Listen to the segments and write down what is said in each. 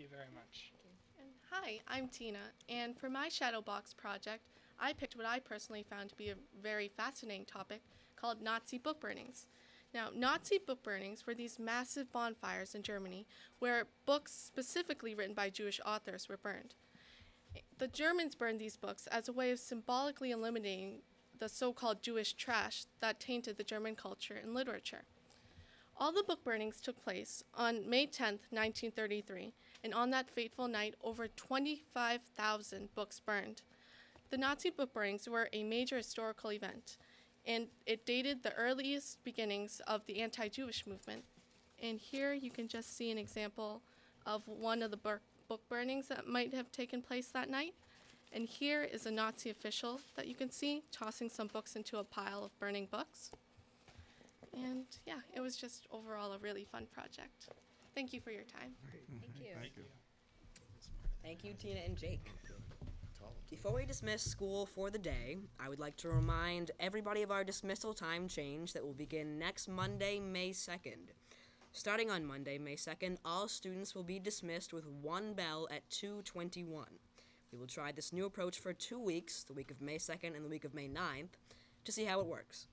you very much. And hi, I'm Tina, and for my Shadow Box project, I picked what I personally found to be a very fascinating topic called Nazi book burnings. Now, Nazi book burnings were these massive bonfires in Germany where books specifically written by Jewish authors were burned. The Germans burned these books as a way of symbolically eliminating the so-called Jewish trash that tainted the German culture and literature. All the book burnings took place on May 10, 1933, and on that fateful night, over 25,000 books burned. The Nazi book burnings were a major historical event, and it dated the earliest beginnings of the anti-Jewish movement. And here you can just see an example of one of the book burnings that might have taken place that night. And here is a Nazi official that you can see tossing some books into a pile of burning books. And yeah, it was just overall a really fun project. Thank you for your time. Thank you. Thank you. Thank you, Tina and Jake. Before we dismiss school for the day, I would like to remind everybody of our dismissal time change that will begin next Monday, May 2nd. Starting on Monday, May 2nd, all students will be dismissed with one bell at 2:21. We will try this new approach for 2 weeks, the week of May 2nd and the week of May 9th, to see how it works.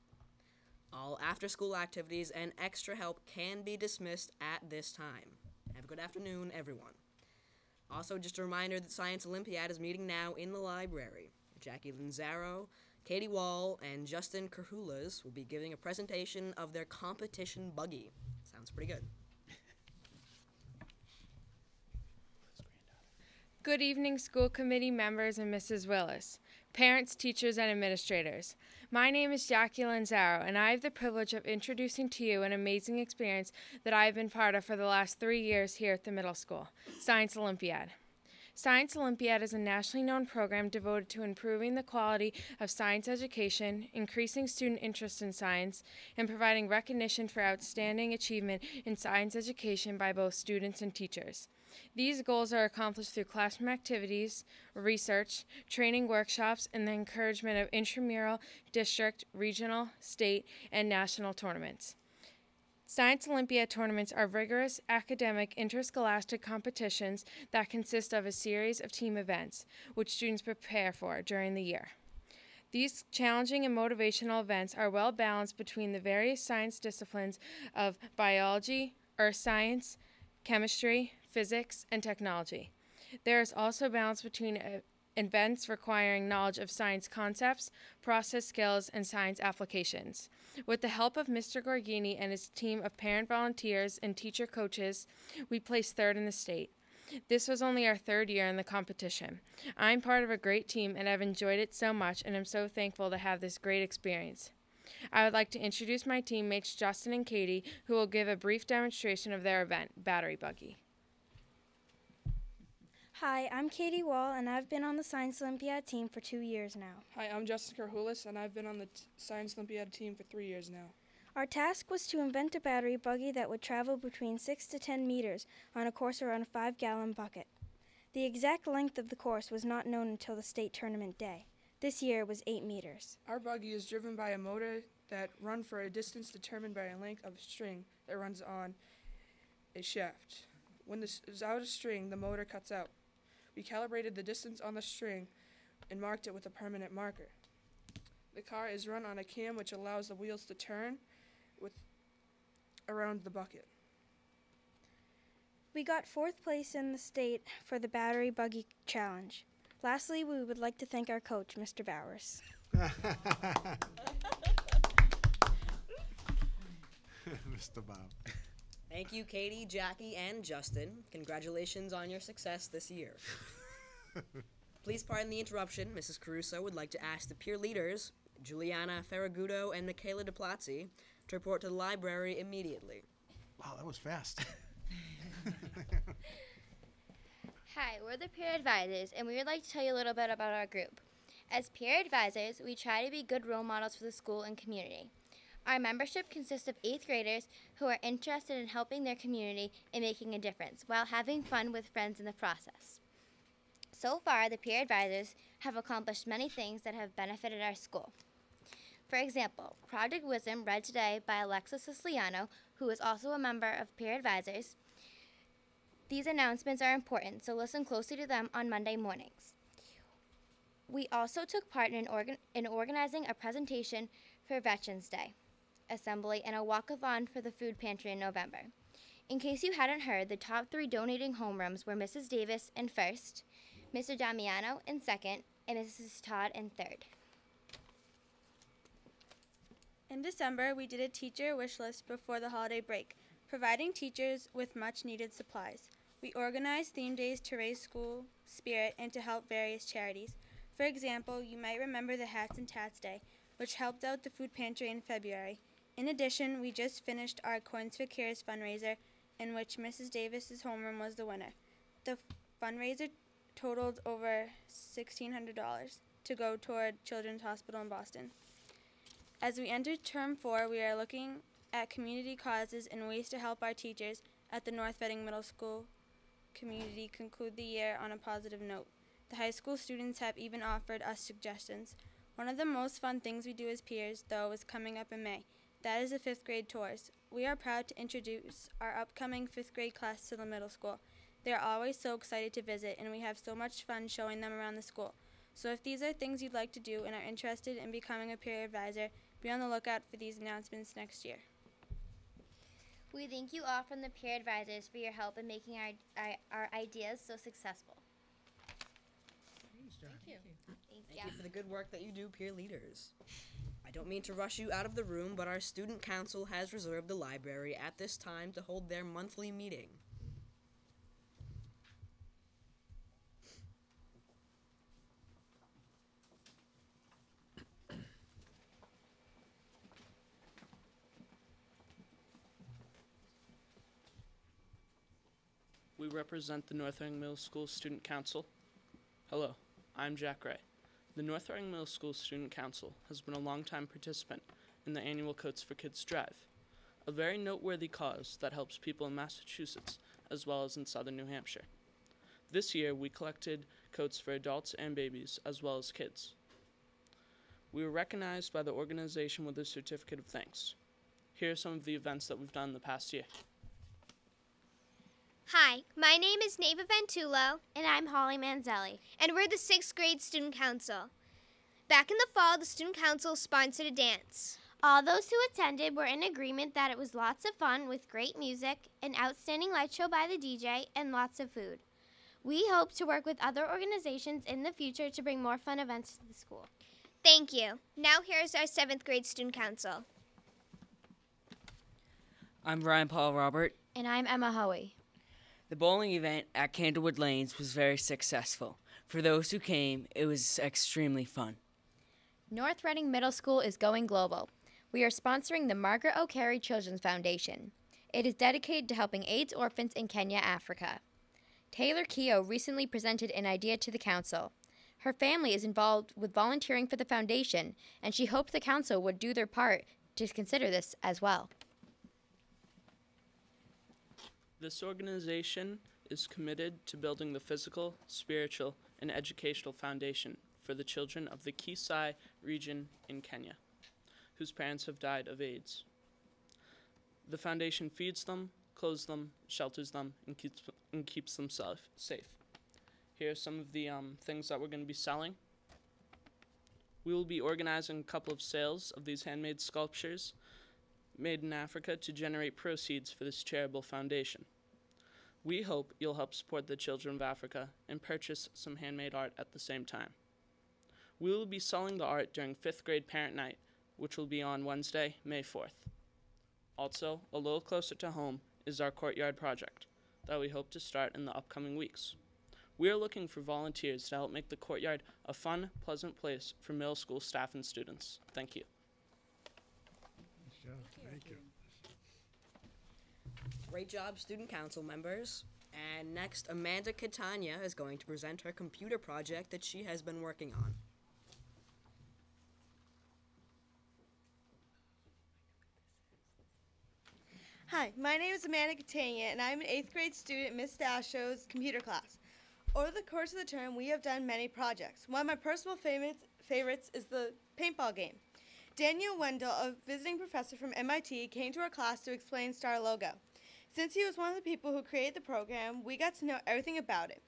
All after-school activities and extra help can be dismissed at this time. Have a good afternoon, everyone. Also, just a reminder that Science Olympiad is meeting now in the library. Jacqueline Zaro, Katie Wall, and Justin Kerhulas will be giving a presentation of their competition buggy. Sounds pretty good. Good evening, school committee members and Mrs. Willis, parents, teachers, and administrators. My name is Jacqueline Zaro, and I have the privilege of introducing to you an amazing experience that I have been part of for the last 3 years here at the middle school, Science Olympiad. Science Olympiad is a nationally known program devoted to improving the quality of science education, increasing student interest in science, and providing recognition for outstanding achievement in science education by both students and teachers. These goals are accomplished through classroom activities, research, training workshops, and the encouragement of intramural, district, regional, state, and national tournaments. Science Olympiad tournaments are rigorous academic interscholastic competitions that consist of a series of team events, which students prepare for during the year. These challenging and motivational events are well balanced between the various science disciplines of biology, earth science, chemistry, physics, and technology. There is also balance between events requiring knowledge of science concepts, process skills, and science applications. With the help of Mr. Gorgini and his team of parent volunteers and teacher coaches, we placed third in the state. This was only our third year in the competition. I'm part of a great team and I've enjoyed it so much, and I'm so thankful to have this great experience. I would like to introduce my teammates Justin and Katie, who will give a brief demonstration of their event, Battery Buggy. Hi, I'm Katie Wall, and I've been on the Science Olympiad team for 2 years now. Hi, I'm Justin Kerhulas, and I've been on the Science Olympiad team for 3 years now. Our task was to invent a battery buggy that would travel between 6 to 10 meters on a course around a 5-gallon bucket. The exact length of the course was not known until the state tournament day. This year it was 8 meters. Our buggy is driven by a motor that runs for a distance determined by a length of string that runs on a shaft. When this is out of string, the motor cuts out. We calibrated the distance on the string and marked it with a permanent marker. The car is run on a cam which allows the wheels to turn around the bucket. We got 4th place in the state for the battery buggy challenge. Lastly, we would like to thank our coach, Mr. Bowers. Mr. Bob. Thank you, Katie, Jackie, and Justin. Congratulations on your success this year. Please pardon the interruption. Mrs. Caruso would like to ask the peer leaders, Juliana Ferragudo and Michaela DePlazzi, to report to the library immediately. Wow, that was fast. Hi, we're the peer advisors, and we would like to tell you a little bit about our group. As peer advisors, we try to be good role models for the school and community. Our membership consists of 8th graders who are interested in helping their community and making a difference while having fun with friends in the process. So far, the peer advisors have accomplished many things that have benefited our school. For example, Project Wisdom, read today by Alexis Siciliano, who is also a member of peer advisors, These announcements are important, so listen closely to them on Monday mornings. We also took part in organizing a presentation for Veterans Day assembly and a walk-a-thon for the food pantry in November. In case you hadn't heard, the top 3 donating homerooms were Mrs. Davis in first, Mr. Damiano in second, and Mrs. Todd in third. In December, we did a teacher wish list before the holiday break, providing teachers with much-needed supplies. We organized theme days to raise school spirit and to help various charities. For example, you might remember the Hats and Tats Day, which helped out the food pantry in February. In addition, we just finished our Coins for Cures fundraiser, in which Mrs. Davis's homeroom was the winner. The fundraiser totaled over $1,600 to go toward Children's Hospital in Boston. As we enter Term 4, we are looking at community causes and ways to help our teachers at the North Reading Middle School community conclude the year on a positive note. The high school students have even offered us suggestions. One of the most fun things we do as peers, though, is coming up in May. That is the 5th grade tours. We are proud to introduce our upcoming 5th grade class to the middle school. They are always so excited to visit, and we have so much fun showing them around the school. So if these are things you'd like to do and are interested in becoming a peer advisor, be on the lookout for these announcements next year. We thank you all from the peer advisors for your help in making our ideas so successful. Thank you for the good work that you do, peer leaders. I don't mean to rush you out of the room, but our student council has reserved the library at this time to hold their monthly meeting. We represent the North Reading Middle School Student Council. Hello, I'm Jack Ray. The North Reading Middle School Student Council has been a longtime participant in the annual Coats for Kids drive, a very noteworthy cause that helps people in Massachusetts as well as in southern New Hampshire. This year, we collected coats for adults and babies as well as kids. We were recognized by the organization with a certificate of thanks. Here are some of the events that we've done in the past year. Hi, my name is Neva Ventullo, And I'm Holly Manzelli. and we're the 6th grade Student Council. Back in the fall, the Student Council sponsored a dance. All those who attended were in agreement that it was lots of fun with great music, an outstanding light show by the DJ, and lots of food. We hope to work with other organizations in the future to bring more fun events to the school. Thank you. Now here's our 7th grade Student Council. I'm Brian Paul Robert. And I'm Emma Hoey. The bowling event at Candlewood Lanes was very successful. For those who came, it was extremely fun. North Reading Middle School is going global. We are sponsoring the Margaret O'Carey Children's Foundation. It is dedicated to helping AIDS orphans in Kenya, Africa. Taylor Keogh recently presented an idea to the council. Her family is involved with volunteering for the foundation, and she hoped the council would do their part to consider this as well. This organization is committed to building the physical, spiritual, and educational foundation for the children of the Kisii region in Kenya, whose parents have died of AIDS. The foundation feeds them, clothes them, shelters them, and keeps them safe. Here are some of the things that we're going to be selling. We will be organizing a couple of sales of these handmade sculptures made in Africa to generate proceeds for this charitable foundation. We hope you'll help support the children of Africa and purchase some handmade art at the same time. We will be selling the art during 5th grade parent night, which will be on Wednesday, May 4th. Also, a little closer to home is our courtyard project that we hope to start in the upcoming weeks. We are looking for volunteers to help make the courtyard a fun, pleasant place for middle school staff and students. Thank you. Thank you. Great job, student council members. And next, Amanda Catania is going to present her computer project that she has been working on. Hi, my name is Amanda Catania, and I'm an 8th grade student in Miss Dasho's computer class. Over the course of the term, we have done many projects. One of my personal favorites is the paintball game. Daniel Wendell, a visiting professor from MIT, came to our class to explain STAR logo. Since he was one of the people who created the program, we got to know everything about it.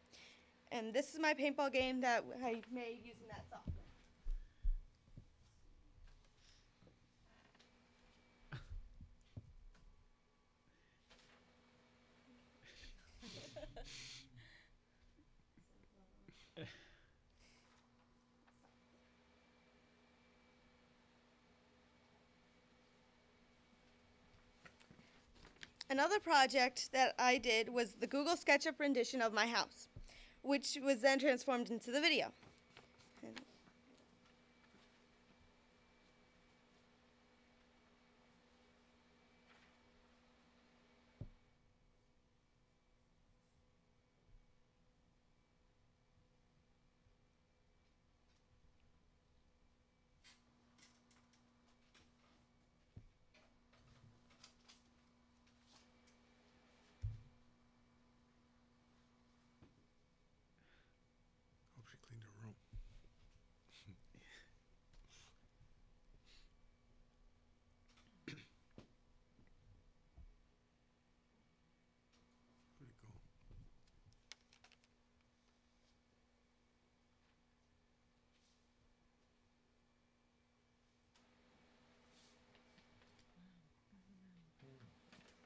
And this is my paintball game that I made using that software. Another project that I did was the Google SketchUp rendition of my house, which was then transformed into the video. Hope she cleaned her room.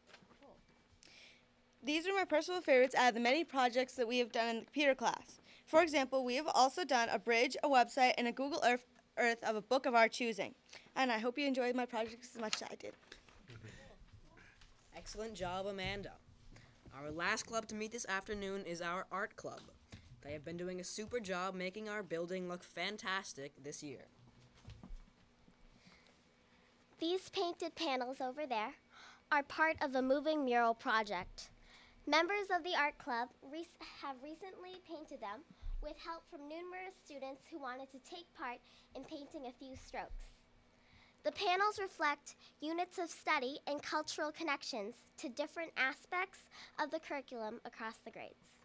Pretty cool. These are my personal favorites out of the many projects that we have done in the computer class. For example, we have also done a bridge, a website, and a Google Earth of a book of our choosing. And I hope you enjoyed my projects as much as I did. Excellent job, Amanda. Our last club to meet this afternoon is our art club. They have been doing a super job making our building look fantastic this year. These painted panels over there are part of the moving mural project. Members of the art club have recently painted them with help from numerous students who wanted to take part in painting a few strokes. The panels reflect units of study and cultural connections to different aspects of the curriculum across the grades.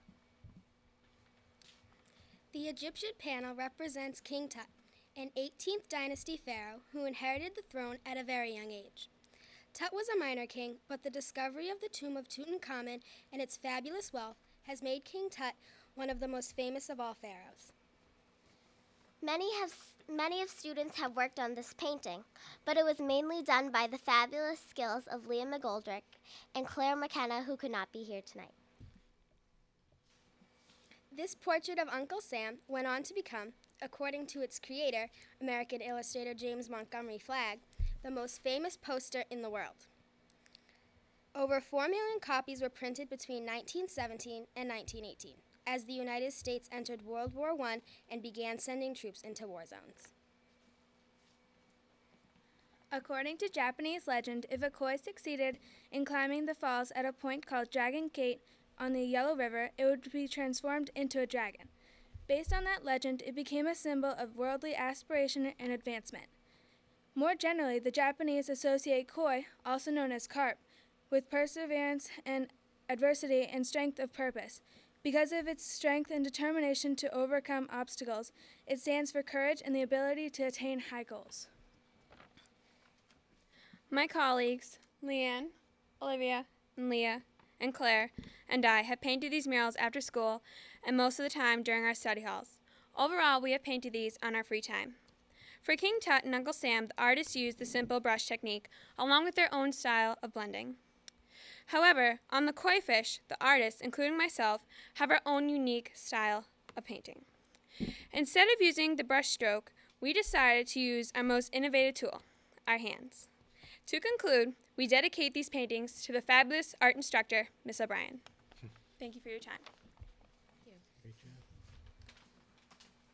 The Egyptian panel represents King Tut, an 18th dynasty pharaoh who inherited the throne at a very young age. Tut was a minor king, but the discovery of the tomb of Tutankhamun and its fabulous wealth has made King Tut one of the most famous of all pharaohs. Many of students have worked on this painting, but it was mainly done by the fabulous skills of Leah McGoldrick and Claire McKenna, who could not be here tonight. This portrait of Uncle Sam went on to become, according to its creator, American illustrator James Montgomery Flagg, the most famous poster in the world. Over 4 million copies were printed between 1917 and 1918, as the United States entered World War I and began sending troops into war zones. According to Japanese legend, if a koi succeeded in climbing the falls at a point called Dragon Gate on the Yellow River, it would be transformed into a dragon. Based on that legend, it became a symbol of worldly aspiration and advancement. More generally, the Japanese associate koi, also known as carp, with perseverance and adversity and strength of purpose. Because of its strength and determination to overcome obstacles, it stands for courage and the ability to attain high goals. My colleagues, Leanne, Olivia, and Leah, and Claire, and I have painted these murals after school and most of the time during our study halls. Overall, we have painted these on our free time. For King Tut and Uncle Sam, the artists used the simple brush technique along with their own style of blending. However, on the koi fish, the artists, including myself, have our own unique style of painting. Instead of using the brush stroke, we decided to use our most innovative tool, our hands. To conclude, we dedicate these paintings to the fabulous art instructor, Miss O'Brien. Thank you for your time. Great job.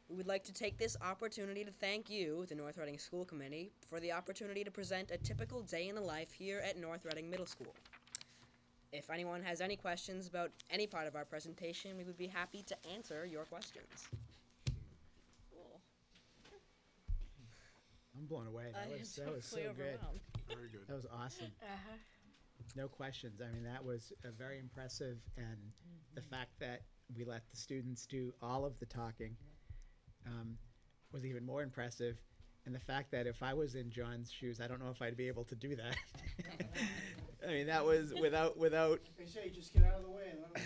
We would like to take this opportunity to thank you, the North Reading School Committee, for the opportunity to present a typical day in the life here at North Reading Middle School. If anyone has any questions about any part of our presentation, we would be happy to answer your questions. Cool. I'm blown away. That was so good. Very good. That was awesome. No questions. I mean, that was very impressive, and the fact that we let the students do all of the talking was even more impressive. And the fact that if I was in John's shoes, I don't know if I'd be able to do that. I mean, that was without. They say just get out of the way and let